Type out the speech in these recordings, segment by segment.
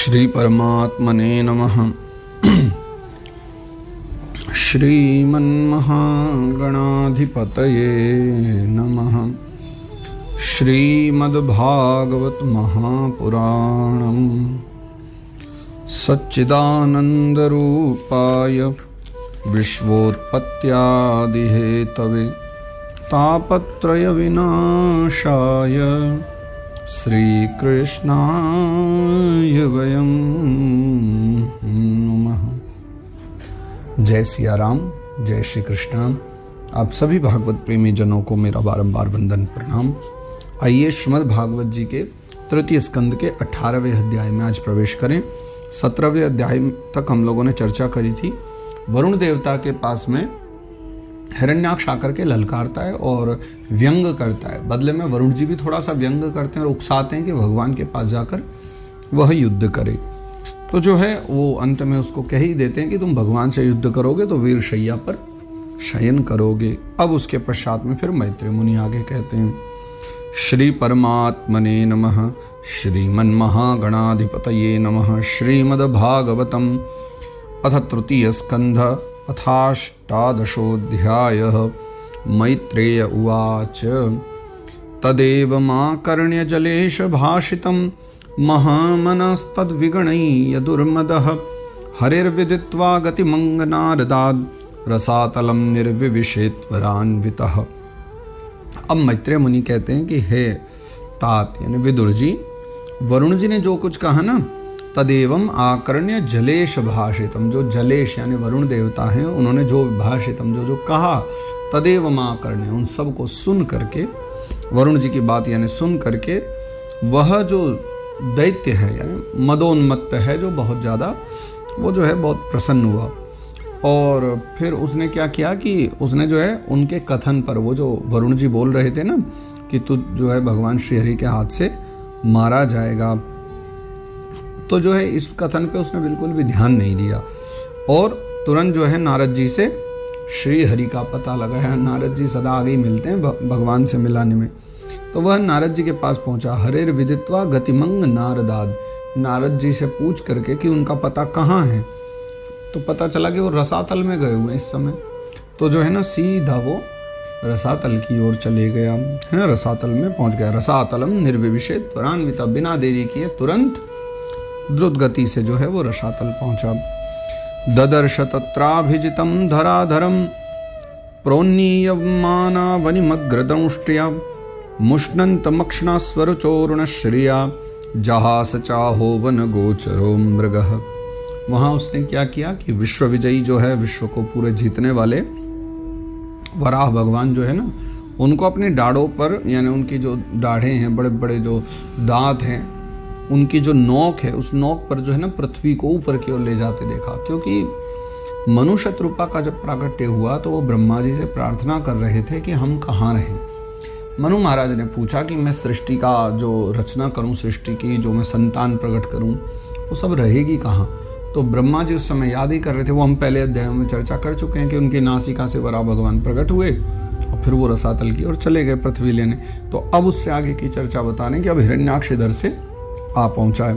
श्री परमात्मने नमः। श्रीमन्महागणाधिपतये नमः। श्रीमद्भागवत महापुराणम् सच्चिदानन्दरूपाय विश्वोत्पत्त्यादिहेतवे तापत्रय विनाशाय श्रीकृष्णाय वयं नमः। जय सिया राम, जय श्री कृष्ण। आप सभी भागवत प्रेमी जनों को मेरा बारंबार वंदन प्रणाम। आइए श्रीमद् भागवत जी के तृतीय स्कंद के 18वें अध्याय में आज प्रवेश करें। 17वें अध्याय तक हम लोगों ने चर्चा करी थी। वरुण देवता के पास में हिरण्याक्ष आकर के ललकारता है और व्यंग करता है। बदले में वरुण जी भी थोड़ा सा व्यंग करते हैं और उकसाते हैं कि भगवान के पास जाकर वह युद्ध करे। तो जो है वो अंत में उसको कह ही देते हैं कि तुम भगवान से युद्ध करोगे तो वीर शैया पर शयन करोगे। अब उसके पश्चात में फिर मैत्रेय मुनि आगे कहते हैं, श्री परमात्मने नमः। श्रीमन्महागणाधिपतये नमः। श्रीमद्भागवतम् अथ तृतीय स्कंध अथाष्टादशोऽध्यायः। मैत्रेय उवाच तदेवमाकर्ण्य जलेश भाषितं महामनस्तद्विगणय्य दुर्मदः हरिर्विदित्वा गतिमङ्गनारदाद् रसातलं निर्विविशेत्वरान्वितः। अब मैत्रेय मुनि कहते हैं कि हे तात यानी विदुर जी, वरुण जी ने जो कुछ कहा ना, तदेवम आकर्ण्य जलेश भाषितम, जो जलेश यानी वरुण देवता हैं उन्होंने जो भाषितम जो कहा, तदेवम आकर्ण्य उन सब को सुन करके, वरुण जी की बात यानी सुन करके, वह जो दैत्य है यानी मदोन्मत्त है जो बहुत ज़्यादा, वो जो है बहुत प्रसन्न हुआ। और फिर उसने क्या किया कि उसने जो है उनके कथन पर, वो जो वरुण जी बोल रहे थे ना कि तू जो है भगवान श्री हरि के हाथ से मारा जाएगा, तो जो है इस कथन पे उसने बिल्कुल भी ध्यान नहीं दिया और तुरंत जो है नारद जी से श्री हरि का पता लगाया। नारद जी सदा आगे ही मिलते हैं भगवान से मिलाने में। तो वह नारद जी के पास पहुंचा। हरिर विदित्वा गतिमंग नारदाद, नारद जी से पूछ करके कि उनका पता कहाँ है। तो पता चला कि वो रसातल में गए हुए इस समय। तो जो है ना सीधा वो रसातल की ओर चले गया, है ना, रसातल में पहुंच गया। रसातलम निर्विविशेत त्वरान्विता, बिना देरी किए तुरंत द्रुत गति से जो है वो रसातल पहुंचा। ददर्श तत्राभिजितं धराधरं प्रोन्नीयमानावनिमग्रदंष्ट्या मुष्णन्तमक्षणास्वरचोरुणश्रिया जहास चाहो वन गोचरो मृगः। वहाँ उसने क्या किया कि विश्व विजयी जो है, विश्व को पूरे जीतने वाले वराह भगवान जो है ना, उनको अपनी डाढ़ों पर यानी उनकी जो दाढ़ें हैं, बड़े बड़े जो दांत हैं, उनकी जो नोक है, उस नोक पर जो है ना पृथ्वी को ऊपर की ओर ले जाते देखा। क्योंकि मनुष्य रूपा का जब प्राकट्य हुआ तो वो ब्रह्मा जी से प्रार्थना कर रहे थे कि हम कहाँ रहें। मनु महाराज ने पूछा कि मैं सृष्टि का जो रचना करूं, सृष्टि की जो मैं संतान प्रकट करूं, वो सब रहेगी कहाँ। तो ब्रह्मा जी उस समय याद ही कर रहे थे। वो हम पहले अध्यायों में चर्चा कर चुके हैं कि उनकी नासिका से वराह भगवान प्रकट हुए और फिर वो रसातल की ओर चले गए पृथ्वी लेने। तो अब उससे आगे की चर्चा बता रहे हैं कि अब हिरण्याक्ष इधर से आ पहुंचा है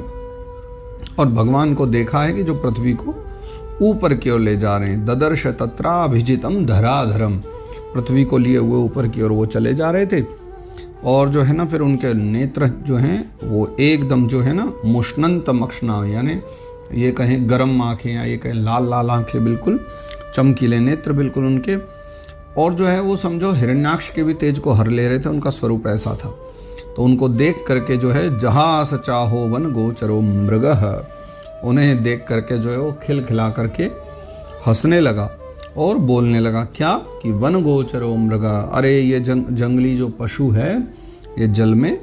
और भगवान को देखा है कि जो पृथ्वी को ऊपर की ओर ले जा रहे हैं। ददर्श तत्राभिजितम धराधरम, पृथ्वी को लिए हुए ऊपर की ओर वो चले जा रहे थे। और जो है ना फिर उनके नेत्र जो हैं वो एकदम जो है ना मुष्णंत मक्षणा, यानी ये कहें गरम आँखें या ये कहें लाल लाल आँखें, बिल्कुल चमकीले नेत्र बिल्कुल उनके। और जो है वो समझो हिरण्याक्ष के भी तेज को हर ले रहे थे, उनका स्वरूप ऐसा था। तो उनको देख करके जो है जहास चाहो वन गोचरो मृगः, उन्हें देख करके जो है वो खिलखिला करके हंसने लगा और बोलने लगा क्या कि वन गोचरो मृगः, अरे ये जंगली जो पशु है ये जल में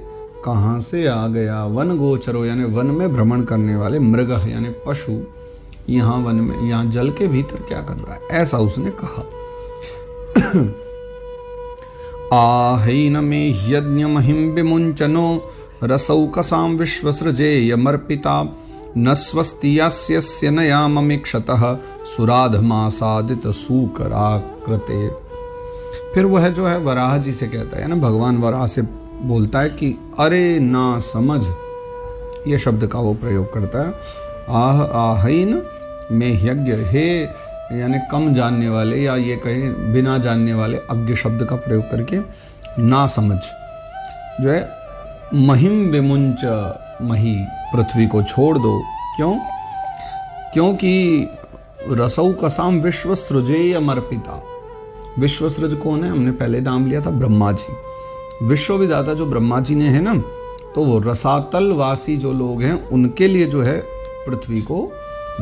कहाँ से आ गया। वन गोचरो यानी वन में भ्रमण करने वाले, मृगः यानी पशु, यहाँ वन में, यहाँ जल के भीतर क्या कर रहा है, ऐसा उसने कहा। आहैनमे ह्यज्ञमहिं विमुञ्चनो रसौकसां विश्वसृजेयमर्पिता न स्वस्ति यस्य नयाममीक्षतः सुराधमासादित सूकराकृते। फिर वह जो है वराह जी से कहता है ना, भगवान वराह से बोलता है कि अरे ना समझ, ये शब्द का वो प्रयोग करता है। आह आहैन में यज्ञ, हे यानी कम जानने वाले, या ये कहें बिना जानने वाले, अज्ञ शब्द का प्रयोग करके ना समझ जो है, महिम विमुंच मही, पृथ्वी को छोड़ दो। क्यों? क्योंकि रसौ कसाम विश्व सृजेय अमर्पिता। विश्व सृज कौन है? हमने पहले नाम लिया था ब्रह्मा जी। विश्व विधाता जो ब्रह्मा जी ने है ना, तो वो रसातल वासी जो लोग हैं उनके लिए जो है पृथ्वी को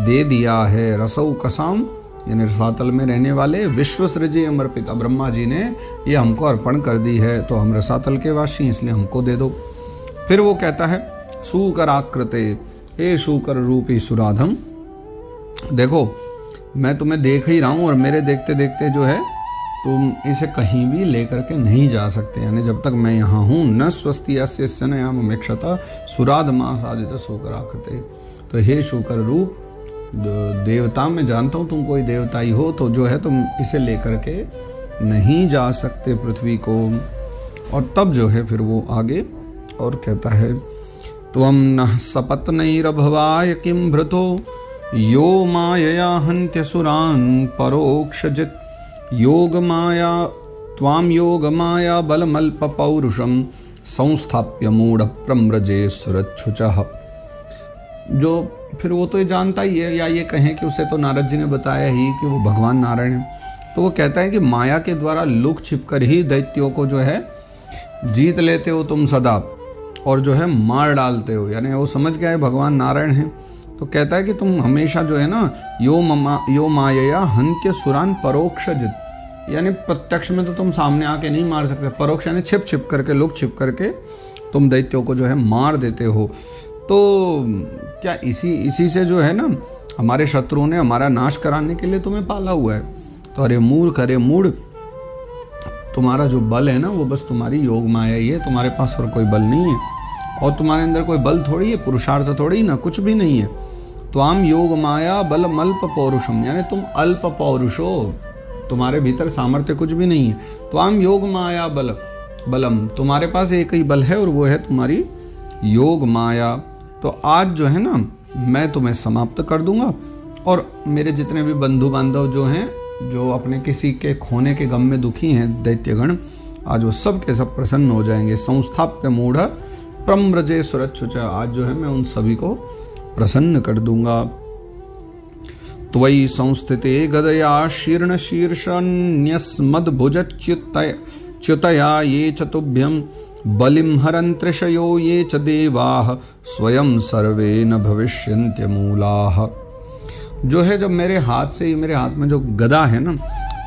दे दिया है। रसौ कसाम यानी रसातल में रहने वाले, विश्व सृजे अमर्पिता, ब्रह्मा जी ने ये हमको अर्पण कर दी है, तो हम रसातल के वासी इसलिए हमको दे दो। फिर वो कहता है शूकराकृते, हे शूकर रूपी सुराधम, देखो मैं तुम्हें देख ही रहा हूँ और मेरे देखते देखते जो है तुम इसे कहीं भी लेकर के नहीं जा सकते, यानी जब तक मैं यहाँ हूँ। न स्वस्ति अस्य सनयामक्षता सुराध मास आदित्य शूकराकृते। तो हे शूकर रूप देवता, मैं जानता हूँ तुम कोई देवता ही हो, तो जो है तुम इसे लेकर के नहीं जा सकते पृथ्वी को। और तब जो है फिर वो आगे और कहता है त्वं नः सपत्नैरभवाय किं भृतो यो मायया हन्त्यसुरान् परोक्षजित् योग माया त्वां योग माया बलमल्पपौरुषं संस्थाप्य मूढ़ प्रम्रजे सुरच्छुचः। जो फिर वो तो ये जानता ही है, या ये कहें कि उसे तो नारद जी ने बताया ही कि वो भगवान नारायण है, तो वो कहता है कि माया के द्वारा लुक छिपकर ही दैत्यों को जो है जीत लेते हो तुम सदा, और जो है मार डालते हो, यानी वो समझ गया है भगवान नारायण हैं। तो कहता है कि तुम हमेशा जो है ना यो माया हंत्य सुरान परोक्ष जित, यानी प्रत्यक्ष में तो तुम सामने आके नहीं मार सकते, परोक्ष यानी छिप छिप करके, लुक छिप करके तुम दैत्यों को जो है मार देते हो। तो क्या इसी से जो है ना हमारे शत्रुओं ने हमारा नाश कराने के लिए तुम्हें पाला हुआ है। तो अरे मूर्ख, अरे मूढ़, तुम्हारा जो बल है ना वो बस तुम्हारी योग माया ही है, तुम्हारे पास और कोई बल नहीं है, और तुम्हारे अंदर कोई बल थोड़ी है, पुरुषार्थ थोड़ी ना, कुछ भी नहीं है। त्वाम योग माया बल मल्प पौरुषम, यानी तुम अल्प पौरुष हो, तुम्हारे भीतर सामर्थ्य कुछ भी नहीं है। त्वाम योग माया बलम, तुम्हारे पास एक ही बल है और वो है तुम्हारी योग माया। तो आज जो है ना मैं तुम्हें समाप्त कर दूंगा, और मेरे जितने भी बंधु बांधव जो हैं, जो अपने किसी के खोने के गम में दुखी हैं दैत्यगण, आज वो सब के सब प्रसन्न हो जाएंगे। संस्थाप्य मूढ़ प्रम्रजे सुरच्छुच, आज जो है मैं उन सभी को प्रसन्न कर दूंगा। त्वयि संस्थिते गदया शीर्ण शीर्षन्यस्मद्भुजच्युतया ये च तुभ्यं बलिं हरन्त्रिशयो ये च देवाः स्वयं सर्वे न भविष्यन्त्यमूलाः। जो है जब मेरे हाथ से, मेरे हाथ में जो गदा है ना,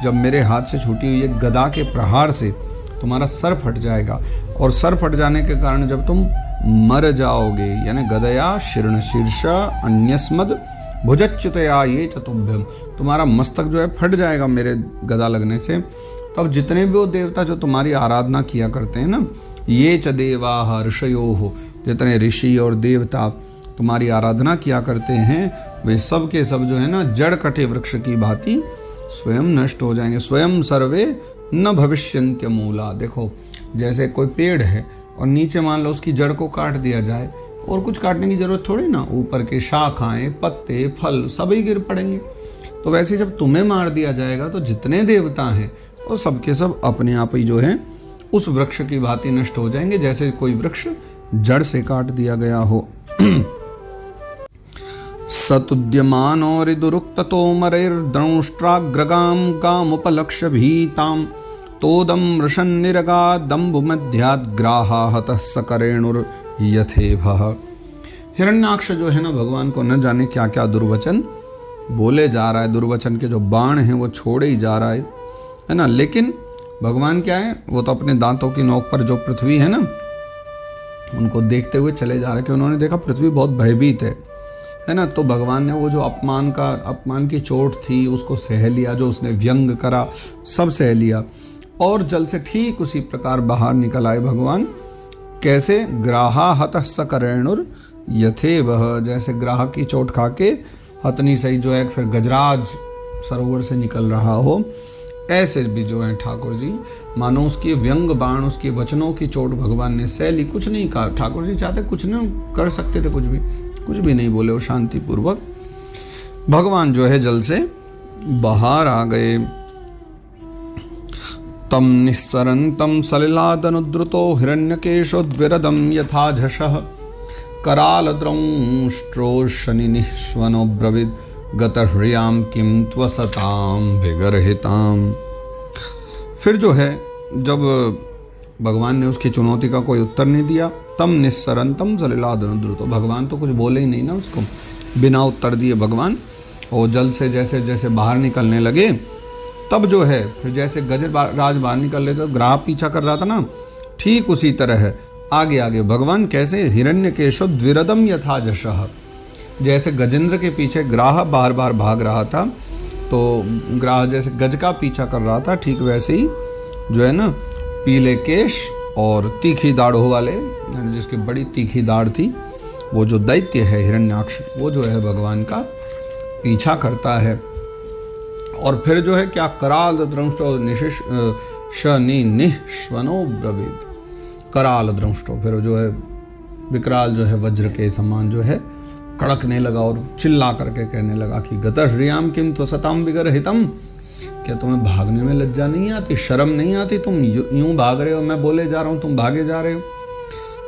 जब मेरे हाथ से छूटी हुई ये गदा के प्रहार से तुम्हारा सर फट जाएगा, और सर फट जाने के कारण जब तुम मर जाओगे, यानी गदया शीर्ण शीर्ष अन्यस्मद भुजच्युतया ये चतुभ्यम, तुम्हारा मस्तक जो है फट जाएगा मेरे गदा लगने से। तब जितने भी वो देवता जो तुम्हारी आराधना किया करते हैं ना, ये च देवा ऋषयो हो, जितने ऋषि और देवता तुम्हारी आराधना किया करते हैं, वे सब के सब जो है ना जड़ कटे वृक्ष की भांति स्वयं नष्ट हो जाएंगे। स्वयं सर्वे न भविष्यन्त्य मूला। देखो जैसे कोई पेड़ है और नीचे मान लो उसकी जड़ को काट दिया जाए, और कुछ काटने की जरूरत थोड़ी ना, ऊपर के शाखाएं, पत्ते, फल सभी गिर पड़ेंगे। तो वैसे जब तुम्हें मार दिया जाएगा तो जितने देवता हैं वो सब के सब अपने आप ही जो है उस वृक्ष की भांति नष्ट हो जाएंगे, जैसे कोई वृक्ष जड़ से काट दिया गया हो। सतुद्यमानो रिदुरुक्ततोमरैर्दंष्ट्राग्रगां गामुपलक्ष्य भीतां तोदं मृषन्निरगा दम्भुमध्याद्ग्राहा हतः सकरेणुर्यथेभः। हिरण्याक्ष जो है ना भगवान को न जाने क्या क्या दुर्वचन बोले जा रहा है, दुर्वचन के जो बाण हैं वो छोड़े ही जा रहा है ना। लेकिन भगवान क्या है, वो तो अपने दांतों की नोक पर जो पृथ्वी है ना उनको देखते हुए चले जा रहे, कि उन्होंने देखा पृथ्वी बहुत भयभीत है ना। तो भगवान ने वो जो अपमान की चोट थी उसको सह लिया, जो उसने व्यंग करा सब सह लिया, और जल से ठीक उसी प्रकार बाहर निकल आए भगवान। कैसे? ग्राहा हतः सकरेणुर यथे वह, जैसे ग्राह की चोट खा के हथनी सही जो है फिर गजराज सरोवर से निकल रहा हो, ऐसे भी जो है ठाकुर जी, मानो उसकी व्यंग बाण, उसके वचनों की चोट भगवान ने सह ली, कुछ नहीं कहा। ठाकुर जी चाहते कुछ नहीं कर सकते थे, कुछ भी नहीं बोले, वो शांति पूर्वक भगवान जो है जल से बाहर आ गए। तम निस्सरन्तं सलिलादनुद्रुतो हिरण्यकेशोद्विरदं यथा झषः करालद्रंष्ट्रोशनिनिःश्वनो ब्रवीद गतह्रियां किं त्वसतां विगर्हितां। फिर जो है जब भगवान ने उसकी चुनौती का कोई उत्तर नहीं दिया, तम निस्सरन्तं सलिलादनुद्रुतो, भगवान तो कुछ बोले ही नहीं ना उसको, बिना उत्तर दिए भगवान और जल से जैसे जैसे बाहर निकलने लगे, तब जो है फिर जैसे गजराज बाहर निकल रहे थे, ग्राह पीछा कर रहा था ना, ठीक उसी तरह है आगे आगे भगवान कैसे हिरण्यकेशो द्विरदम यथा जशः, जैसे गजेंद्र के पीछे ग्राह बार बार भाग रहा था, तो ग्राह जैसे गज का पीछा कर रहा था, ठीक वैसे ही जो है ना पीले केश और तीखी दाढ़ों वाले, जिसकी बड़ी तीखी दाढ़ थी, वो जो दैत्य है हिरण्याक्ष, वो जो है भगवान का पीछा करता है। और फिर जो है क्या कराल द्रंष्टो निःश्वनो ब्रवीद, कराल द्रंष्टो, फिर जो है विकराल जो है वज्र के समान जो है कड़कने लगा और चिल्ला करके कहने लगा कि गतह्रियां किं त्वसतां विगर्हितम्, क्या तुम्हें भागने में लज्जा नहीं आती, शर्म नहीं आती, तुम यूं भाग रहे हो, मैं बोले जा रहा हूँ तुम भागे जा रहे हो।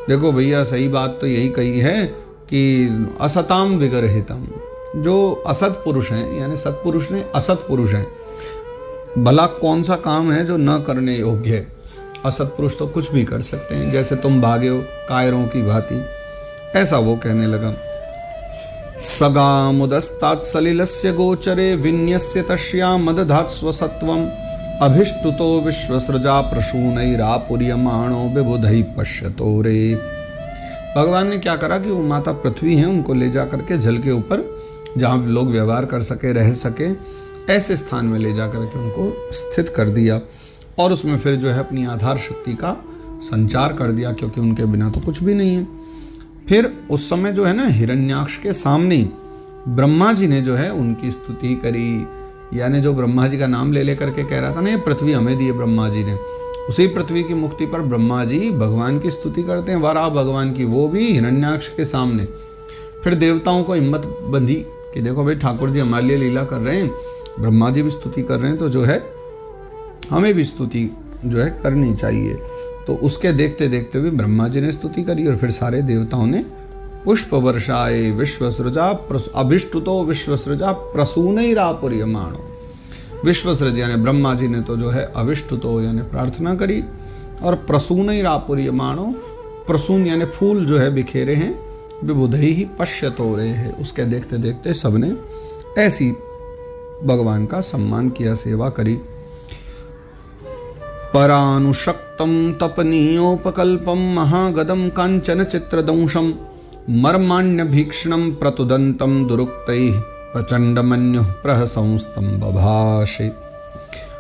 देखो भैया सही बात तो यही कही है कि असताम विगर्हितम्, जो असत पुरुष हैं, यानी सत्पुरुष ने असत पुरुष हैं, भला कौन सा काम है जो न करने योग्य है, असत पुरुष तो कुछ भी कर सकते हैं, जैसे तुम भागे हो कायरों की भांति, ऐसा वो कहने लगा। सगामुदस्तात् सलिलस्य गोचरे विन्यस्य तस्या मदधात् स्वसत्वम् अभिष्टुतो विश्वसृजा प्रसूनैरापुर्यमाणो विबुधैः पश्यतो रे। भगवान ने क्या करा कि वो माता पृथ्वी हैं, उनको ले जा करके जल के ऊपर, जहाँ लोग व्यवहार कर सके, रह सके, ऐसे स्थान में ले जा करके उनको स्थित कर दिया, और उसमें फिर जो है अपनी आधार शक्ति का संचार कर दिया, क्योंकि उनके बिना तो कुछ भी नहीं है। फिर उस समय जो है ना हिरण्याक्ष के सामने ब्रह्मा जी ने जो है उनकी स्तुति करी, यानी जो ब्रह्मा जी का नाम ले लेकर के कह रहा था ना ये पृथ्वी हमें दी है ब्रह्मा जी ने, उसी पृथ्वी की मुक्ति पर ब्रह्मा जी भगवान की स्तुति करते हैं, वराह भगवान की, वो भी हिरण्याक्ष के सामने। फिर देवताओं को हिम्मत बंधी कि देखो भाई ठाकुर जी हमारे लिए लीला कर रहे हैं, ब्रह्मा जी भी स्तुति कर रहे हैं, तो जो है हमें भी स्तुति जो है करनी चाहिए। तो उसके देखते देखते भी ब्रह्मा जी ने स्तुति करी, और फिर सारे देवताओं ने पुष्प वर्षाए विश्वसृजा अभिष्टुतो विश्वसृजा प्रसूनैरापुर्यमाणो, विश्वसृज यानी ब्रह्मा जी ने तो जो है अभिष्टुतो यानी प्रार्थना करी, और प्रसूनैरापुर्यमाणो, प्रसून यानी फूल जो है बिखेरे हैं, विबुधैः पश्यतो रे है, उसके देखते देखते सबने ऐसी भगवान का सम्मान किया, सेवा करी। परानुशक्तं तपनीयोपकल्पं महागदं कांचन चित्रदंशं मर्माण्यभीक्षणं प्रतुदन्तं दुरुक्तैः प्रचंडमन्युः प्रहसंस्तं बभाषे।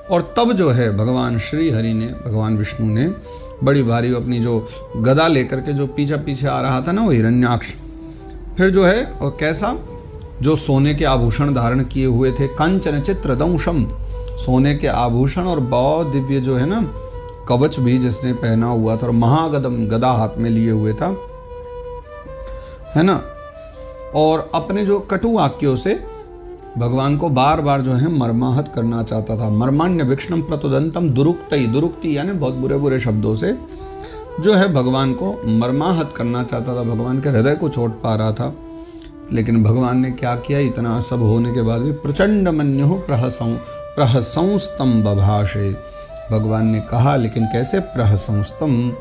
और तब जो है भगवान श्री हरि ने, भगवान विष्णु ने बड़ी भारी अपनी जो गदा लेकर के जो पीछे पीछे आ रहा था ना वो हिरण्याक्ष, फिर जो है और कैसा, जो सोने के आभूषण धारण किए हुए थे, कंचन चित्रदंशम, सोने के आभूषण और बहुत दिव्य जो है ना कवच भी जिसने पहना हुआ था, और महागदम गदा हाथ में लिए हुए था, है ना, और अपने जो कटु वाक्यों से भगवान को बार बार जो है मर्माहत करना चाहता था। मर्माण्य भिक्षणम प्रतुदंतम दुरुक्तई, दुरुक्ति यानी बहुत बुरे बुरे शब्दों से जो है भगवान को मर्माहत करना चाहता था, भगवान के हृदय को चोट पा रहा था। लेकिन भगवान ने क्या किया, इतना सब होने के बाद भी प्रचंड मन्युः प्रहसंस्तम बभाषे, भगवान ने कहा, लेकिन कैसे, प्रहसंस्तम,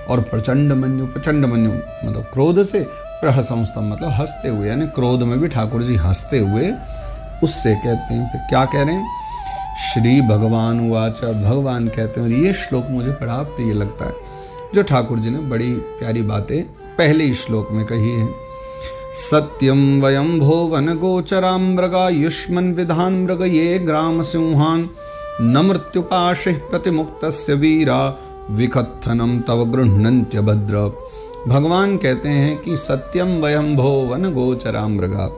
और प्रचंड मन्यु मतलब क्रोध से, प्रहसंस्तम मतलब हंसते हुए, यानी क्रोध में भी ठाकुर जी हंसते हुए, उससे कहते हैं। फिर क्या कह रहे हैं, श्री भगवान उवाच, भगवान कहते हैं, और ये श्लोक मुझे बड़ा प्रिय लगता है, जो ठाकुर जी ने बड़ी प्यारी बातें पहले श्लोक में कही है। सत्यम वयं भोवन गोचरां मृगा युष्मन् विधान मृग ये ग्राम सिंहान न मृत्युपाशैः प्रतिमुक्तस्य वीरा विकथनम तव गृह्णन्त्य भद्र। भगवान कहते हैं कि सत्यम वयं भोवन गोचरां मृगा,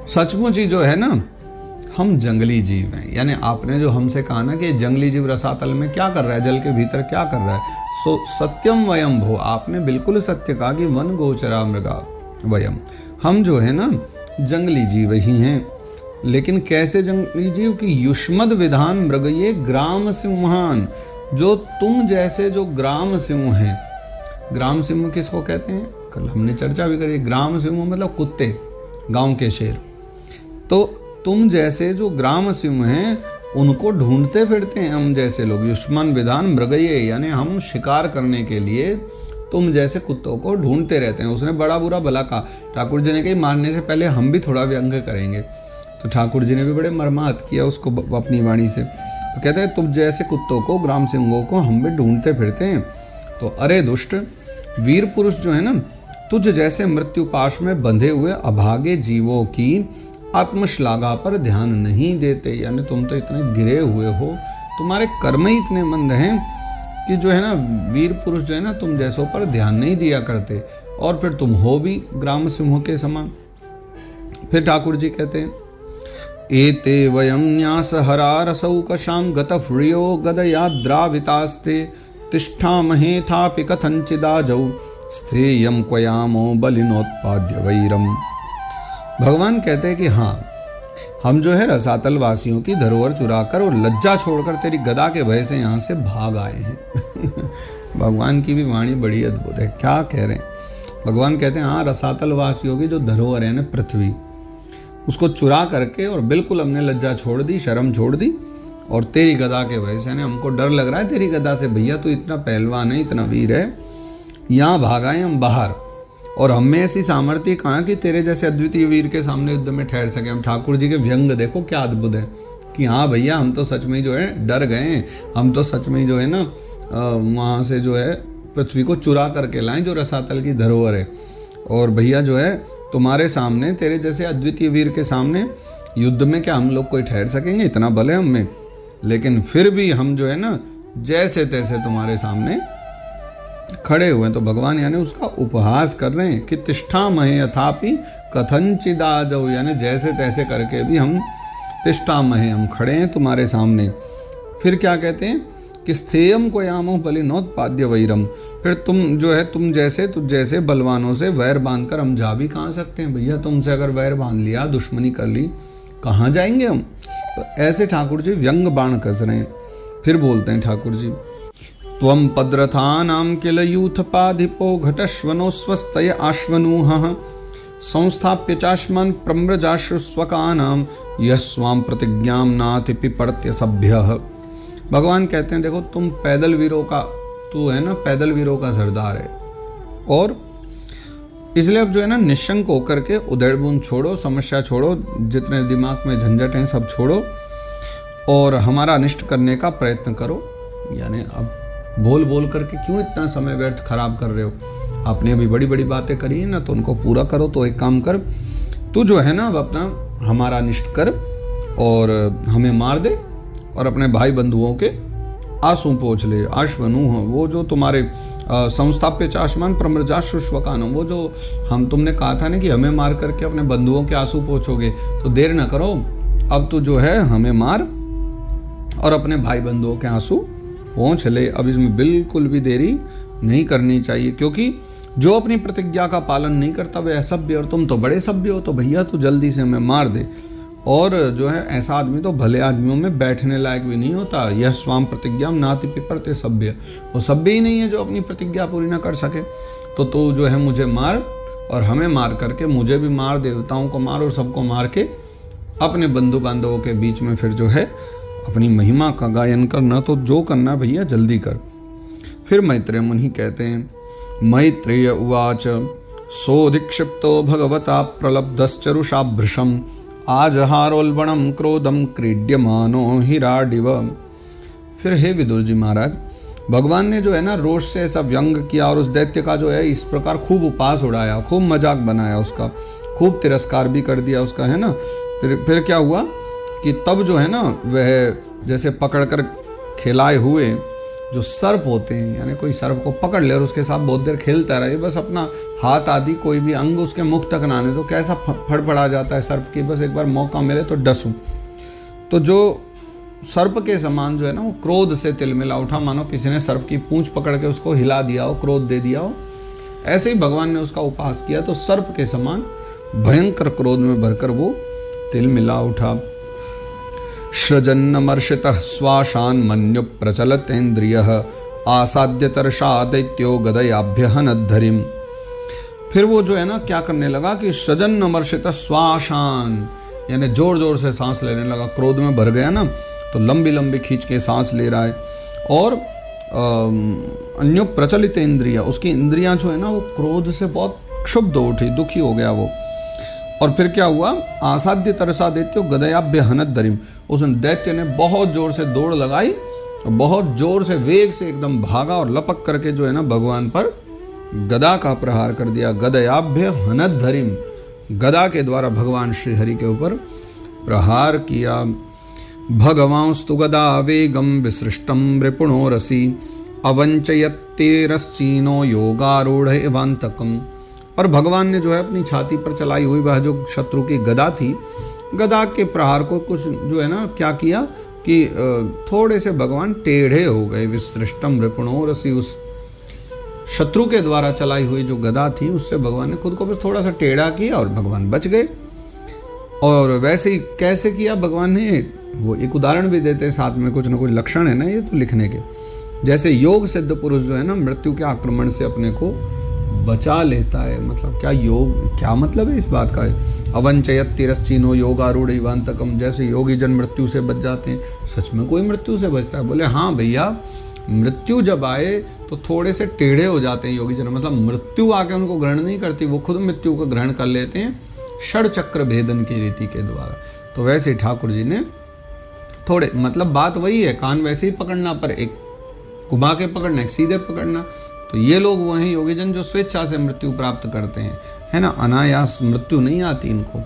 सचमुच ही जो है ना हम जंगली जीव हैं। यानी आपने जो हमसे कहा ना कि जंगली जीव रसातल में क्या कर रहा है, जल के भीतर क्या कर रहा है, सो सत्यम वयम भो, आपने बिल्कुल सत्य कहा कि वन गोचरा मृगा वयम, हम जो है ना जंगली जीव ही हैं। लेकिन कैसे जंगली जीव की युष्मद विधान मृग, ये ग्राम सिंहान, जो तुम जैसे जो ग्राम सिंह हैं। ग्राम सिंह किसको कहते हैं, कल हमने चर्चा भी करी। ग्राम सिंह मतलब कुत्ते, गांव के शेर। तो तुम जैसे जो ग्राम सिंह हैं उनको ढूंढते फिरते हैं हम जैसे लोग। युष्मान विधान मृगये, यानी हम शिकार करने के लिए तुम जैसे कुत्तों को ढूंढते रहते हैं। उसने बड़ा बुरा भला कहा। ठाकुर जी ने कही मारने से पहले हम भी थोड़ा व्यंग करेंगे। तो ठाकुर जी ने भी बड़े मर्माहत किया उसको अपनी वाणी से। तो कहते हैं तुम जैसे कुत्तों को, ग्राम सिंहों को हम भी ढूंढते फिरते हैं। तो अरे दुष्ट वीर पुरुष जो है ना, तुझ जैसे मृत्यु पाश में बंधे हुए अभागे जीवों की आत्मश्लाघा पर ध्यान नहीं देते। यानी तुम तो इतने गिरे हुए हो, तुम्हारे कर्म ही इतने मंद हैं कि जो है ना वीर पुरुष जो है ना तुम जैसों पर ध्यान नहीं दिया करते, और फिर तुम हो भी ग्राम सिंहों के समान। फिर ठाकुर जी कहते हैं एते वयम न्यास हरा रसौकशां गतफ्रियो गदयाद्रावितास्ते तिष्ठामहे थापि कथंचिदाजौ स्थेयं क्वयामो बलिनोत्पाद्य वैरम। भगवान कहते हैं कि हाँ, हम जो है रसातल वासियों की धरोहर चुराकर और लज्जा छोड़कर तेरी गदा के भय से यहाँ से भाग आए हैं। भगवान की भी वाणी बड़ी अद्भुत है। क्या कह रहे हैं भगवान, कहते हैं हाँ, रसातल वासियों की जो धरोहर है ना पृथ्वी, उसको चुरा करके और बिल्कुल हमने लज्जा छोड़ दी, शर्म छोड़ दी, और तेरी गदा के भय से हमको डर लग रहा है तेरी गदा से। भैया तू इतना पहलवान है, इतना वीर है, यहाँ भागाए हम बाहर, और हमें ऐसी सामर्थ्य कहाँ कि तेरे जैसे अद्वितीय वीर के सामने युद्ध में ठहर सके हम। ठाकुर जी के व्यंग देखो क्या अद्भुत है कि हाँ भैया हम तो सच में जो है डर गए, हम तो सच में जो है ना वहाँ से जो है पृथ्वी को चुरा करके लाएं जो रसातल की धरोहर है। और भैया जो है तुम्हारे सामने, तेरे जैसे अद्वितीय वीर के सामने युद्ध में क्या हम लोग कोई ठहर सकेंगे, इतना बल है हमें। लेकिन फिर भी हम जो है ना जैसे तैसे तुम्हारे सामने खड़े हुए हैं। तो भगवान यानी उसका उपहास कर रहे हैं कि तिष्ठा महे अथापि कथंचिदाजौ, यानी जैसे तैसे करके भी हम तिष्ठा महे, हम खड़े हैं तुम्हारे सामने। फिर क्या कहते हैं कि स्थेयम को यामो बलिनोत्पाद्य वैरम, फिर तुम जो है तुम जैसे बलवानों से वैर बांध कर हम जा भी कहाँ सकते हैं। भैया तुमसे अगर वैर बांध लिया, दुश्मनी कर ली, कहाँ जाएंगे हम। तो ऐसे ठाकुर जी व्यंग बाण कस रहे हैं। फिर बोलते हैं ठाकुर जी त्वं पद्रथानां किल यूथपाधिपो घटश्वनो स्वस्तय आश्वनूहः संस्थाप्य चाश्मन् प्रम्रजाशु स्वकानां यः स्वां प्रतिज्ञां नाति पिपर्त्य सभ्यः। भगवान कहते हैं देखो तुम पैदल वीरों का, तू है ना पैदल वीरों का सरदार है, और इसलिए अब जो है ना निशंक होकर के उधेड़-बुन छोड़ो, समस्या छोड़ो, जितने दिमाग में झंझट हैं सब छोड़ो और हमारा अनिष्ट करने का प्रयत्न करो। यानी अब बोल बोल करके क्यों इतना समय व्यर्थ खराब कर रहे हो। आपने अभी बड़ी बड़ी बातें करी है ना, तो उनको पूरा करो। तो एक काम कर, तू जो है ना अब अपना हमारा अनिष्ट कर और हमें मार दे, और अपने भाई बंधुओं के आंसू पोंछ ले। आश्वनूह, वो जो तुम्हारे संस्थाप्य चाशमान प्रम्रजाशु स्वकानम, वो जो हम तुमने कहा था ना कि हमें मार करके अपने बंधुओं के आंसू पोंछोगे, तो देर न करो, अब तू जो है हमें मार और अपने भाई बंधुओं के आंसू पहुँच ले। अब इसमें बिल्कुल भी देरी नहीं करनी चाहिए, क्योंकि जो अपनी प्रतिज्ञा का पालन नहीं करता वह असभ्य, और तुम तो बड़े सभ्य हो, तो भैया तू जल्दी से हमें मार दे। और जो है ऐसा आदमी तो भले आदमियों में बैठने लायक भी नहीं होता। यह स्वाम प्रतिज्ञा नाति पिपर्ते सभ्य, वो सभ्य ही नहीं है जो अपनी प्रतिज्ञा पूरी ना कर सके। तो तू जो है मुझे मार, और हमें मार करके मुझे भी मार, देवताओं को मार, और सबको मार के अपने बंधु बांधवों के बीच में फिर जो है अपनी महिमा का गायन करना। तो जो करना भैया जल्दी कर। फिर मैत्रेय मुनि कहते हैं मैत्रेय उवाच सोऽधिक्षिप्तो भगवता प्रलब्धश्चरुषाभृशम् आजहारोल्बणं क्रोधं क्रीड्यमानो हिराडिव। फिर हे विदुर जी महाराज, भगवान ने जो है ना रोष से ऐसा व्यंग किया और उस दैत्य का जो है इस प्रकार खूब उपास उड़ाया, खूब मजाक बनाया उसका, खूब तिरस्कार भी कर दिया उसका, है ना। फिर क्या हुआ कि तब जो है ना वह जैसे पकड़कर खिलाए हुए जो सर्प होते हैं, यानी कोई सर्प को पकड़ ले और उसके साथ बहुत देर खेलता रहे, बस अपना हाथ आदि कोई भी अंग उसके मुख तक ना आने, तो कैसा फड़फड़ा जाता है सर्प की, बस एक बार मौका मिले तो डसूं। तो जो सर्प के समान जो है ना वो क्रोध से तिलमिला उठा, मानो किसी ने सर्प की पूंछ पकड़ के उसको हिला दिया हो, क्रोध दे दिया हो। ऐसे ही भगवान ने उसका उपास किया तो सर्प के समान भयंकर क्रोध में भरकर वो तिलमिला उठा। सृजन्नमर्षितः श्वाशान् मन्यु प्रचलतेन्द्रियः आसाद्य तरषा दैत्यो गदयाभ्यहनद्धरिम्। फिर वो जो है ना क्या करने लगा कि सृजन्नमर्षितः श्वाशान्, यानी जोर जोर से सांस लेने लगा। क्रोध में भर गया ना तो लंबी लंबी खींच के सांस ले रहा है। और अन्यो प्रचलित इंद्रिया, उसकी इंद्रियां जो है ना वो क्रोध से बहुत क्षुब्ध उठी, दुखी हो गया वो। और फिर क्या हुआ, आसाध्य तरसा दैत्यो गदयाभ्य हनद्धरिम्। उस दैत्य ने बहुत जोर से दौड़ लगाई, बहुत जोर से वेग से एकदम भागा और लपक करके जो है ना भगवान पर गदा का प्रहार कर दिया। गदयाभ्य हनद्धरिम्, गदा के द्वारा भगवान श्री हरि के ऊपर प्रहार किया। भगवांस्तु गदा वेगम विसृष्टम रिपुणो रसी अवंचयत्तेरश्चीनो योगारूढ़ एवांतकम। और भगवान ने जो है अपनी छाती पर चलाई हुई वह जो शत्रु की गदा थी, गदा के प्रहार को कुछ जो है ना क्या किया कि थोड़े से भगवान टेढ़े हो गए। विसृष्टम रिपुणो रसी, उस शत्रु के द्वारा चलाई हुई जो गदा थी उससे भगवान ने खुद को बस थोड़ा सा टेढ़ा किया और भगवान बच गए। और वैसे ही कैसे किया भगवान ने, वो एक उदाहरण भी देते हैं साथ में, कुछ ना कुछ लक्षण है ना ये तो लिखने के। जैसे योग सिद्ध पुरुष जो है ना मृत्यु के आक्रमण से अपने को बचा लेता है। मतलब क्या योग, क्या मतलब है इस बात का है। अवंचयत तिरश्चीनो योगारूढ़ इवांतकम, जैसे योगी जन मृत्यु से बच जाते हैं, सच में कोई मृत्यु से बचता है? बोले हाँ भैया, मृत्यु जब आए तो थोड़े से टेढ़े हो जाते हैं योगी जन। मतलब मृत्यु आके उनको ग्रहण नहीं करती, वो खुद मृत्यु को ग्रहण कर लेते हैं षड चक्र भेदन की रीति के द्वारा। तो वैसे ठाकुर जी ने थोड़े, मतलब बात वही है, कान वैसे ही पकड़ना, पर एक घुमा के पकड़ना, एक सीधे पकड़ना। तो ये लोग वो हैं योगीजन जो स्वेच्छा से मृत्यु प्राप्त करते हैं, है ना, अनायास मृत्यु नहीं आती इनको।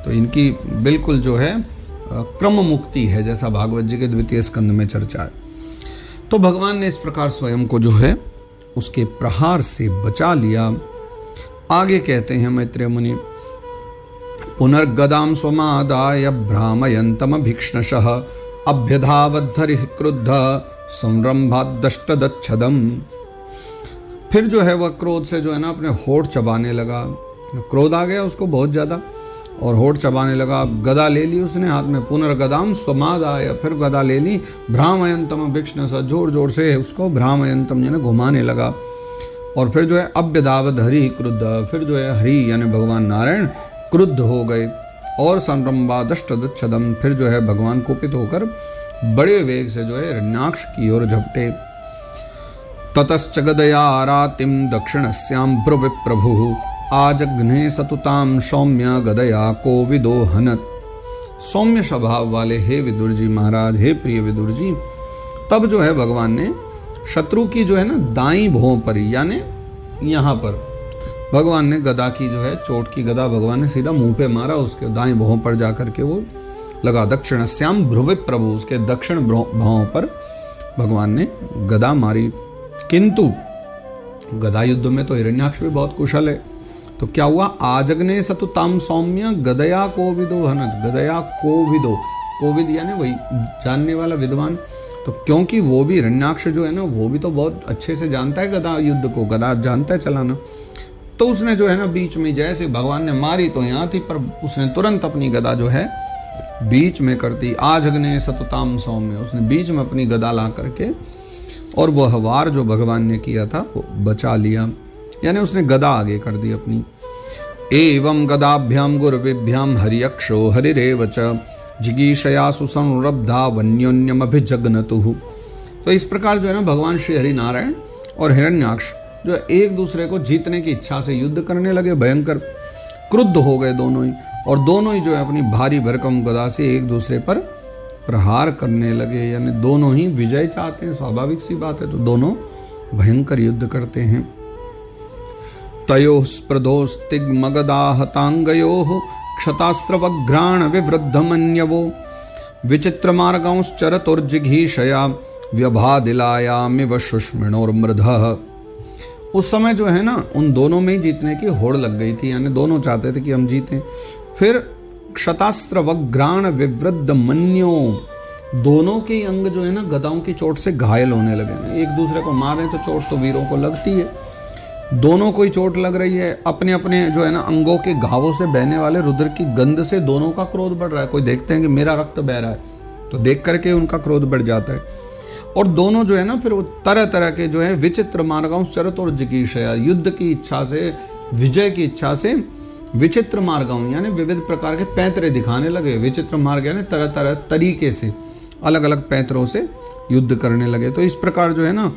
तो इनकी बिल्कुल जो है क्रम मुक्ति है, जैसा भागवत जी के द्वितीय स्कंद में चर्चा है। तो भगवान ने इस प्रकार स्वयं को जो है उसके प्रहार से बचा लिया। आगे कहते हैं मैत्रेय मुनि, पुनर्गदाम स्वमादाय भ्रामयन्तम भीक्ष्णशः अभ्यधावद्धरिः क्रुद्ध संरंभादष्टदच्छदम्। फिर जो है वह क्रोध से जो है ना अपने होठ चबाने लगा। क्रोध आ गया उसको बहुत ज़्यादा और होठ चबाने लगा। गदा ले ली उसने हाथ में, पुनर्गदाम स्वमादाय, फिर गदा ले ली। भ्रामयन्तम भीक्ष्णशः, जोर जोर से उसको भ्रामयन्तम यानी घुमाने लगा। और फिर जो है अभ्यधावद हरि क्रुद्ध, फिर जो है हरि यानी भगवान नारायण क्रुद्ध हो गए। और संरंभादष्टदच्छदम्, फिर जो है भगवान कुपित होकर बड़े वेग से जो है हिरण्याक्ष की ओर झपटे। ततश्च गदया रातिम दक्षिणस्यां ब्रुविप्रभुः आजघ्ने सतुताम सौम्य गदया कोविदो हनत। सौम्य स्वभाव वाले हे विदुर जी महाराज, हे प्रिय विदुर जी, तब जो है भगवान ने शत्रु की जो है ना दाईं भौं पर, यानी यहाँ पर भगवान ने गदा की जो है चोट की गदा भगवान ने सीधा मुंह पे मारा, उसके दाईं भौं पर जाकर के वो लगा। दक्षिणस्याम भ्रुविप्रभु, उसके दक्षिण भौं पर भगवान ने गदा मारी। किंतु गदा युद्ध में तो हिरण्याक्ष भी बहुत कुशल है। तो क्या हुआ, आजग्ने सतुताम सौम्य गदया कोविदो हनत। गदया कोविदो, कोविद यानी वही जानने वाला विद्वान। तो क्योंकि वो भी हिरण्याक्ष जो है ना वो भी तो बहुत अच्छे से जानता है गदा युद्ध को, गदा जानता है चलाना। तो उसने जो है ना बीच में, जैसे भगवान ने मारी तो यहाँ थी, पर उसने तुरंत अपनी गदा जो है बीच में कर दी। आजग्ने सतुताम सौम्य, उसने बीच में अपनी गदा ला करके और वह वार जो भगवान ने किया था वो बचा लिया, यानी उसने गदा आगे कर दी अपनी। एवं गदाभ्याम गुरवेभ्याम हरियक्षो हरिरेव च जिगीषया सुसंरब्धा वन्योन्यम अभिजग्नतुः। तो इस प्रकार जो है ना भगवान श्री हरि नारायण और हिरण्याक्ष जो एक दूसरे को जीतने की इच्छा से युद्ध करने लगे। भयंकर क्रुद्ध हो गए दोनों ही, और दोनों ही जो है अपनी भारी भरकम गदा से एक दूसरे पर प्रहार करने लगे, यानी दोनों ही विजय चाहते हैं, स्वाभाविक सी बात है। तो दोनों भयंकर युद्ध करते हैं। तयोः स्पृधोस्तिग्मगदाहतांगयोः क्षतास्रवघ्राण विवृद्धमन्यवो विचित्रमार्गांश्चरतुर्जिघीषया व्यभादिलायामिव शुष्मिणोर्मृधः। उस समय जो है ना उन दोनों में ही जीतने की होड़ लग गई थी, यानी दोनों चाहते थे कि हम जीतें। फिर क्षतास्त्र वग्राण विवृद्ध मन्यो, दोनों के अंग जो है ना गदाओं की चोट से घायल होने लगे। एक दूसरे को मार रहे तो चोट तो वीरों को लगती है, दोनों को ही चोट लग रही है। अपने अपने जो है ना अंगों के घावों से बहने वाले रुद्र की गंध से दोनों का क्रोध बढ़ रहा है। कोई देखते हैं कि मेरा रक्त बह रहा है तो देख करके उनका क्रोध बढ़ जाता है। और दोनों जो है ना फिर वो तरह तरह के जो है विचित्र मार्गों चरत और जिगीषया, युद्ध की इच्छा से, विजय की इच्छा से विचित्र मार्गों यानी विविध प्रकार के पैंतरे दिखाने लगे। विचित्र मार्ग यानी तरह तरह तरीके से अलग अलग पैंतरों से युद्ध करने लगे। तो इस प्रकार जो है ना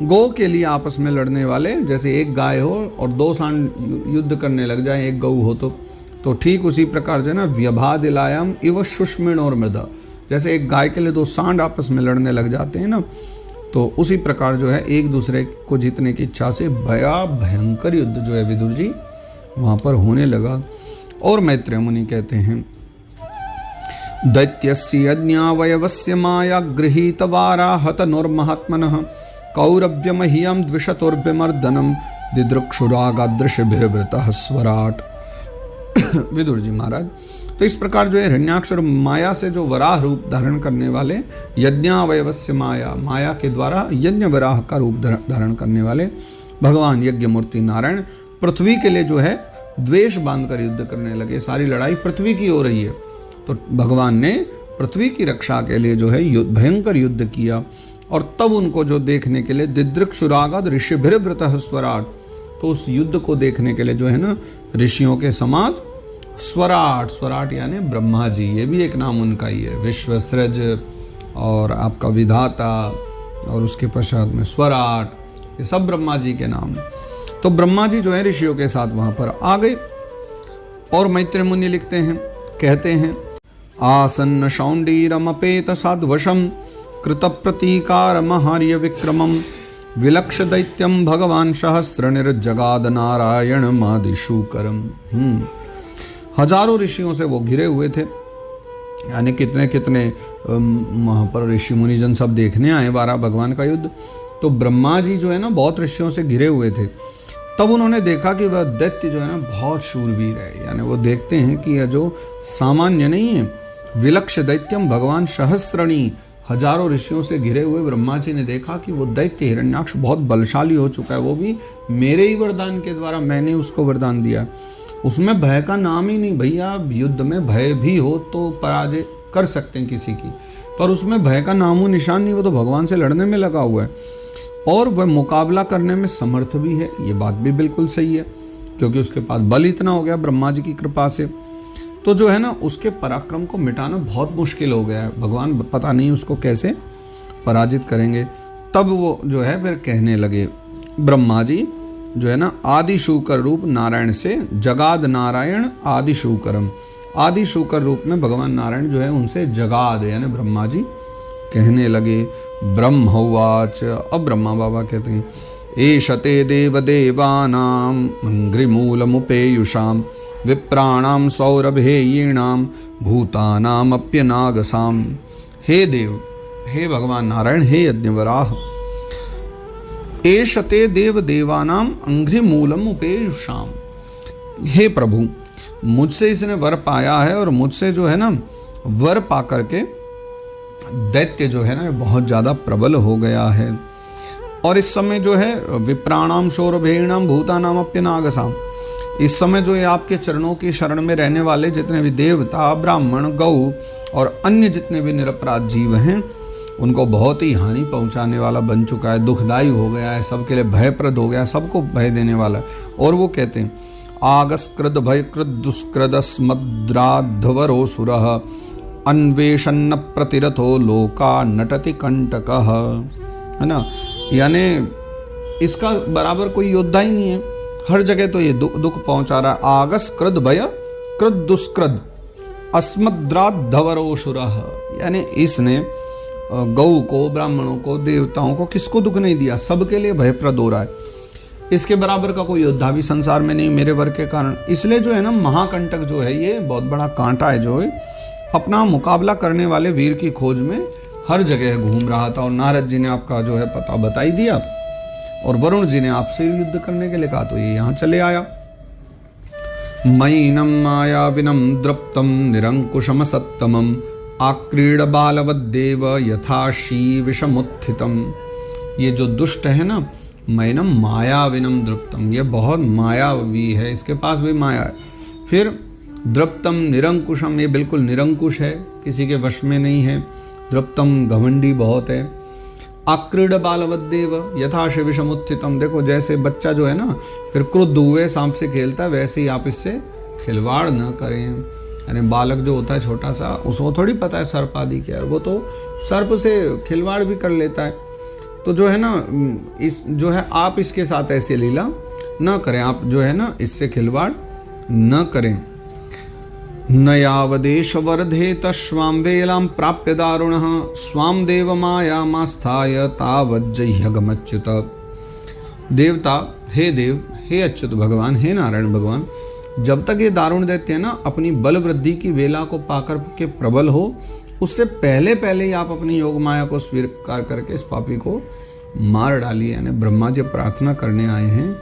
गौ के लिए आपस में लड़ने वाले, जैसे एक गाय हो और दो सांड युद्ध करने लग जाए एक गऊ हो तो ठीक उसी प्रकार जो है ना व्यभादिलायम इव शुष्मिण और मृदा, जैसे एक गाय के लिए दो सांड आपस में लड़ने लग जाते हैं ना, तो उसी प्रकार जो है एक दूसरे को जीतने की इच्छा से भयंकर युद्ध जो है विदुर जी वहाँ पर होने लगा। और मैत्रेय मुनि कहते हैं दैत्यस्य यज्ञावयवस्य माया गृहीत वाराहत नोर्महात्मनः कौरव्यमह्यं द्विषतोर्भ्यमर्दनम दिदृक्षुरागादृशभिर्वृतः स्वराट। विदुर जी महाराज, तो इस प्रकार जो है हिरण्याक्ष और माया से जो वराह रूप धारण करने वाले, यज्ञावयवस्य माया, माया के द्वारा यज्ञ वराह का रूप धारण करने वाले भगवान यज्ञ मूर्ति नारायण पृथ्वी के लिए जो है द्वेष बांधकर युद्ध करने लगे। सारी लड़ाई पृथ्वी की हो रही है तो भगवान ने पृथ्वी की रक्षा के लिए जो है भयंकर युद्ध किया। और तब उनको जो देखने के लिए दिदृक्षुरागाद ऋषिभिर्वृतः स्वराट, तो उस युद्ध को देखने के लिए जो है ना ऋषियों के समात स्वराट, स्वराट यानी ब्रह्मा जी, ये भी एक नाम उनका ही है, विश्वसृज और आपका विधाता और उसके पश्चात में स्वराट, ये सब ब्रह्मा जी के नाम है। तो ब्रह्मा जी जो है ऋषियों के साथ वहां पर आ गए। और मैत्रेय मुनि लिखते हैं, कहते हैं आसन्न शौंडीरमपेत साध्वशम कृत प्रतीकार महार्य विक्रमम विलक्ष दैत्यम भगवान सहस्र निर्जगाद नारायण मादिशूकरम। हजारों ऋषियों से वो घिरे हुए थे, यानी कितने कितने वहाँ पर ऋषि मुनिजन सब देखने आए वारा भगवान का युद्ध। तो ब्रह्मा जी जो है ना बहुत ऋषियों से घिरे हुए थे। तब उन्होंने देखा कि वह दैत्य जो है ना बहुत शूरवीर है, यानी वो देखते हैं कि यह जो सामान्य नहीं है। विलक्ष दैत्यम भगवान सहस्रणी, हजारों ऋषियों से घिरे हुए ब्रह्मा जी ने देखा कि वो दैत्य हिरण्याक्ष बहुत बलशाली हो चुका है, वो भी मेरे ही वरदान के द्वारा, मैंने उसको वरदान दिया। उसमें भय का नाम ही नहीं। भैया युद्ध में भय भी हो तो पराजय कर सकते हैं किसी की, पर उसमें भय का नामो निशान नहीं, वो तो भगवान से लड़ने में लगा हुआ है और वह मुकाबला करने में समर्थ भी है। ये बात भी बिल्कुल सही है क्योंकि उसके पास बल इतना हो गया ब्रह्मा जी की कृपा से। तो जो है ना उसके पराक्रम को मिटाना बहुत मुश्किल हो गया है, भगवान पता नहीं उसको कैसे पराजित करेंगे। तब वो जो है फिर कहने लगे ब्रह्मा जी जो है ना आदि शूकर रूप नारायण से, जगाद नारायण आदि शूकरम, आदि शूकर रूप में भगवान नारायण जो है उनसे जगाद यानी ब्रह्मा जी कहने लगे। ब्रह्मोवाच, अब ब्रह्मा बाबा कहते हैं एषते देवदेवानां अंघ्रिमूलमुपेयुषां विप्राणां सौरभेयीणां भूतानामप्यनागसां। हे देव, हे भगवान नारायण, हे यज्ञवराह, एषते देव देवानां अंघ्रिमूलम उपेयुषां, हे प्रभु मुझसे इसने वर पाया है और मुझसे जो है ना वर पा करके दैत्य जो है ना बहुत ज़्यादा प्रबल हो गया है। और इस समय जो है विप्राणाम सौरभेणाम भूतानाम अप्यनागसाम, इस समय जो ये आपके चरणों की शरण में रहने वाले जितने भी देवता, ब्राह्मण, गौ और अन्य जितने भी निरपराध जीव हैं उनको बहुत ही हानि पहुंचाने वाला बन चुका है, दुखदायी हो गया है, सबके लिए भयप्रद हो गया, सबको भय देने वाला है। और वो कहते हैं आगस्कृद भयकृद दुष्कृदस्मद्राध्वरो सुरः अन्वेषन्न प्रतिरथो लोका नटति कंटकः, है ना, यानी इसका बराबर कोई योद्धा ही नहीं है, हर जगह तो ये दुख पहुंचा रहा है। आगस कृद भय कृद दुष्कृद अस्मद्राध्वरो सुरः, यानी इसने गौ को, ब्राह्मणों को, देवताओं को, किसको दुख नहीं दिया, सबके लिए भयप्रद हो रहा है। इसके बराबर का कोई योद्धा भी संसार में नहीं मेरे वर के कारण। इसलिए जो है ना महाकंटक जो है ये बहुत बड़ा कांटा है जो है अपना मुकाबला करने वाले वीर की खोज में हर जगह घूम रहा था। और नारद जी ने आपका जो है पता बता ही दिया और वरुण जी ने आपसे युद्ध करने के लिए कहा तो ये यहाँ चले आया। मयिनं मायाविनं द्रप्तं निरंकुशमसत्तमम् आक्रीड बालवद्देव यथा शीविषमुत्थितम्। ये जो दुष्ट है ना, मयिनं मायाविनं द्रप्तम, ये बहुत मायावी है, इसके पास भी माया है। फिर द्रप्तम निरंकुशम, ये बिल्कुल निरंकुश है, किसी के वश में नहीं है। द्रप्तम घमंडी बहुत है। आक्रीड बालवद्देव यथा शिविषमुत्थितम, देखो जैसे बच्चा जो है ना फिर क्रुद्ध हुए सांप से खेलता है, वैसे ही आप इससे खिलवाड़ न करें। यानी बालक जो होता है छोटा सा, उसको थोड़ी पता है सर्प आदि क्या है, वो तो सर्प से खिलवाड़ भी कर लेता है। तो जो है ना इस जो है आप इसके साथ ऐसे लीला न करें, आप जो है ना इससे खिलवाड़ न करें। न यावदेश वर्धेत स्वां वेलां प्राप्य दारुणः स्वां देवमायामास्थाय तावज्जह्यगमच्युत। देवता, हे देव, हे अच्युत भगवान, हे नारायण भगवान, जब तक ये दारुण दैत्य है ना अपनी बल वृद्धि की वेला को पाकर के प्रबल हो, उससे पहले पहले ही आप अपनी योग माया को स्वीकार करके इस पापी को मार डालिए। यानी ब्रह्मा जी प्रार्थना करने आए हैं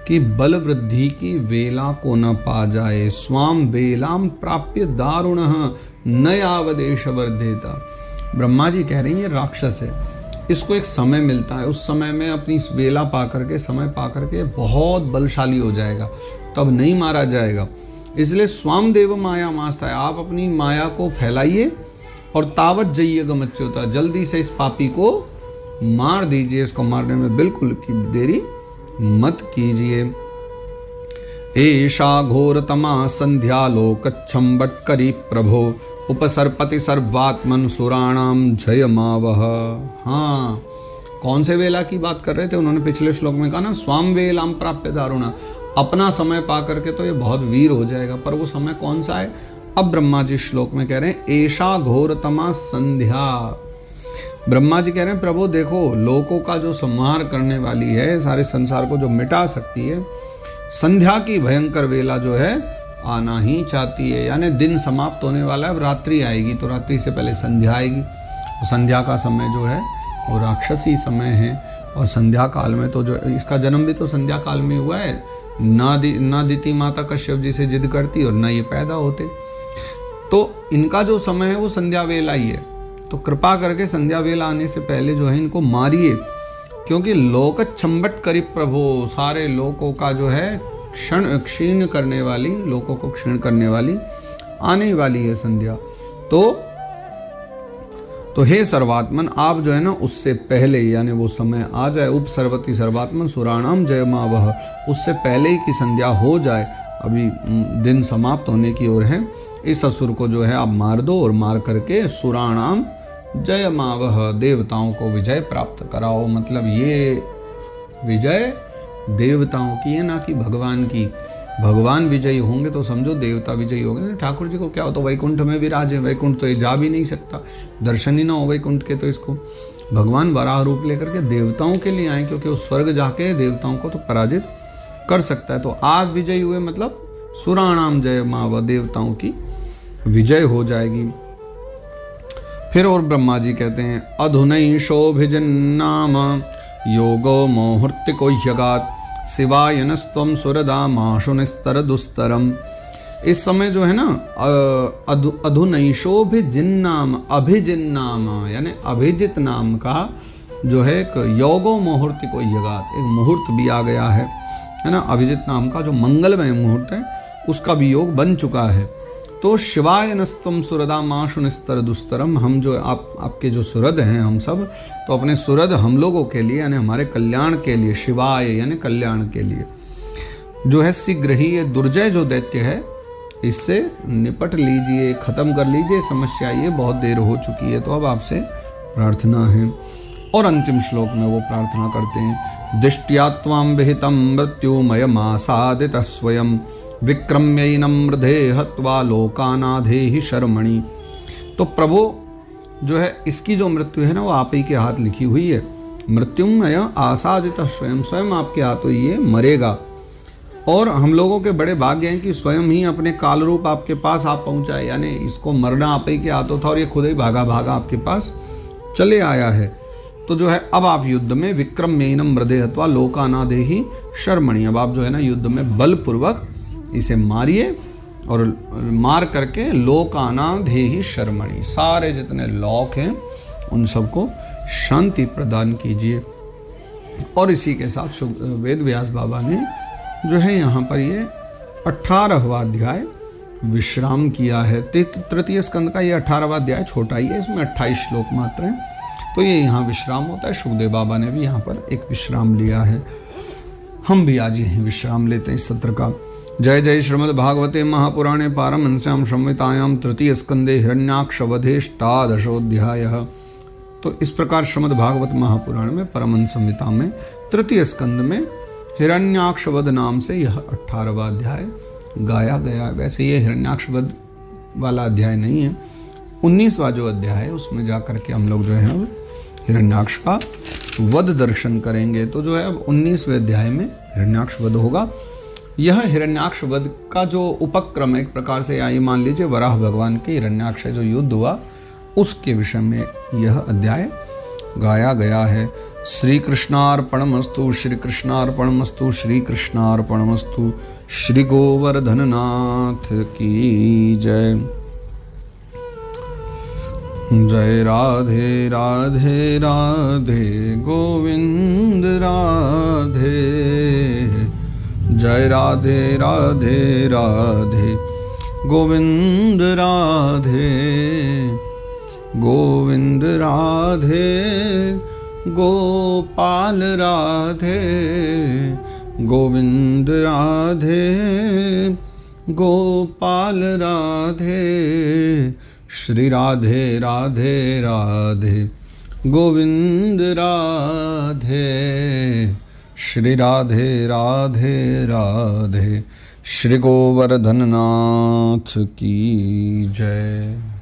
कि बल वृद्धि की वेला को न पा जाए। स्वाम वेलाम प्राप्य दारुणः न यावदेश वर्धेता। ब्रह्मा जी कह रहे हैं ये राक्षस है, इसको एक समय मिलता है, उस समय में अपनी वेला पा करके, समय पा करके बहुत बलशाली हो जाएगा, तब नहीं मारा जाएगा। इसलिए स्वाम देव माया मास्ता है, आप अपनी माया को फैलाइए और तावत जइए गमच्युता, जल्दी से इस पापी को मार दीजिए, इसको मारने में बिल्कुल की देरी मत कीजिए। एषा घोरतमा संध्यालोकच्छम्बटकरी प्रभो उपसर्पति सर्वात्मन सुराणाम जयमावह। हाँ, कौन से वेला की बात कर रहे थे उन्होंने पिछले श्लोक में कहा ना, स्वाम वेलाम प्राप्य दारुणा, अपना समय पा करके तो ये बहुत वीर हो जाएगा, पर वो समय कौन सा है? अब ब्रह्मा जी श्लोक में कह रहे हैं एषा घोरतमा संध्या। ब्रह्मा जी कह रहे हैं प्रभु देखो, लोकों का जो संहार करने वाली है, सारे संसार को जो मिटा सकती है, संध्या की भयंकर वेला जो है आना ही चाहती है। यानी दिन समाप्त होने वाला है, अब रात्रि आएगी, तो रात्रि से पहले संध्या आएगी। तो संध्या का समय जो है वो राक्षसी समय है, और संध्या काल में तो जो इसका जन्म भी तो संध्या काल में हुआ है। ना दिति माता कश्यप जी से जिद करती और ना ये पैदा होते, तो इनका जो समय है वो संध्या वेला ही है। तो कृपा करके संध्या वेला आने से पहले जो है इनको मारिए, क्योंकि लोक छम्बट करी प्रभु, सारे लोकों का जो है क्षीण करने वाली, लोकों को क्षीण करने वाली आने वाली है संध्या। तो हे सर्वात्मन, आप जो है ना उससे पहले, यानी वो समय आ जाए, उपसर्वती सर्वात्मन सुराणाम जयमावह, उससे पहले ही की संध्या हो जाए, अभी दिन समाप्त होने की ओर है, इस असुर को जो है आप मार दो, और मार करके सुराणाम जयमावह, देवताओं को विजय प्राप्त कराओ। मतलब ये विजय देवताओं की है, ना कि भगवान की। भगवान विजयी होंगे तो समझो देवता विजयी होंगे। ठाकुर जी को क्या होता, वैकुंठ में विराजे, वैकुंठ तो ये जा भी नहीं सकता, दर्शन ही ना हो वैकुंठ के, तो इसको भगवान वराह रूप लेकर के देवताओं के लिए आए, क्योंकि वो स्वर्ग जाके देवताओं को तो पराजित कर सकता है। तो आप विजयी हुए मतलब सुराणाम जय माव, देवताओं की विजय हो जाएगी। फिर और ब्रह्मा जी कहते हैं अधुनई शोभिजन्नाम योगो मुहूर्तिको यगात शिवाय नस्त्वं सुरदा माशुनिस्तर दुस्तरम। इस समय जो है ना अधुनैशोभिजिन्नाम, अभिजिन्नाम यानी अभिजित नाम का जो है एक योगो मुहूर्तिको यगात, एक मुहूर्त भी आ गया है ना, अभिजित नाम का जो मंगलमय मुहूर्त है उसका भी योग बन चुका है। तो शिवाय नस्तम सुरदा माशुनिस्तर दुस्तरम, हम जो आपके जो सुरद हैं हम सब, तो अपने सुरद हम लोगों के लिए यानी हमारे कल्याण के लिए, शिवाय यानी कल्याण के लिए जो है शीघ्र ही ये दुर्जय जो दैत्य है इससे निपट लीजिए, खत्म कर लीजिए समस्या, ये बहुत देर हो चुकी है। तो अब आपसे प्रार्थना है। और अंतिम श्लोक में वो प्रार्थना करते हैं दिष्ट्या त्वां विहितं मृत्युमयमासादितः स्वयं विक्रम्यैनं मृधे हत्वा लोकानाधेहि शर्मणि। तो प्रभु जो है इसकी जो मृत्यु है ना वो आप ही के हाथ लिखी हुई है। मृत्युमय आसादितः स्वयं, स्वयं आपके हाथों ये मरेगा। और हम लोगों के बड़े भाग्य हैं कि स्वयं ही अपने काल रूप आपके पास आप पहुंचाए, यानी इसको मरना आप ही के हाथों था और ये खुद ही भागा भागा आपके पास चले आया है। तो जो है अब आप युद्ध में विक्रम्यैनं मृधे हत्वा लोकानाधेहि शर्मणि, अब आप जो है ना युद्ध में बलपूर्वक इसे मारिए और मार करके लोकानाधेहि शर्मणि, सारे जितने लोक हैं उन सबको शांति प्रदान कीजिए। और इसी के साथ वेद व्यास बाबा ने जो है यहाँ पर ये 18वां अध्याय विश्राम किया है। तृतीय स्कंद का ये 18वां अध्याय छोटा ही है, इसमें 28 श्लोक मात्र हैं, तो ये यहाँ विश्राम होता है। सुखदेव बाबा ने भी यहाँ पर एक विश्राम लिया है, हम भी आज यही विश्राम लेते हैं इस सत्र का। जय जय श्रीमद् भागवते महापुराणे पारमहंस्यां संहितायां तृतीय स्कंदे हिरण्याक्षवधेष्टादशोऽध्यायः। तो इस प्रकार श्रीमद् भागवत महापुराण में परमहंस संहिता में तृतीय स्कंद में हिरण्याक्षवध नाम से यह 18वां अध्याय गाया गया। वैसे ये हिरण्याक्षवध वाला अध्याय नहीं है, 19वां जो अध्याय है उसमें जा करके हम लोग जो है हिरण्याक्ष का वध दर्शन करेंगे। तो जो है अब 19वें अध्याय में हिरण्याक्ष वध होगा। यह हिरण्याक्ष वध का जो उपक्रम है, एक प्रकार से यहाँ मान लीजिए वराह भगवान के हिरण्याक्ष से जो युद्ध हुआ उसके विषय में यह अध्याय गाया गया है। श्री कृष्णार्पणमस्तु, श्री कृष्णार्पणमस्तु, श्री कृष्णार्पणमस्तु। श्री गोवर्धननाथ की जय। जय राधे राधे राधे गोविंद राधे, जय राधे राधे राधे गोविंद राधे, गोविंद राधे गोपाल राधे, गोविंद राधे गोपाल राधे। श्री राधे राधे राधे गोविंद राधे, श्री राधे राधे राधे। श्री गोवर्धननाथ की जय।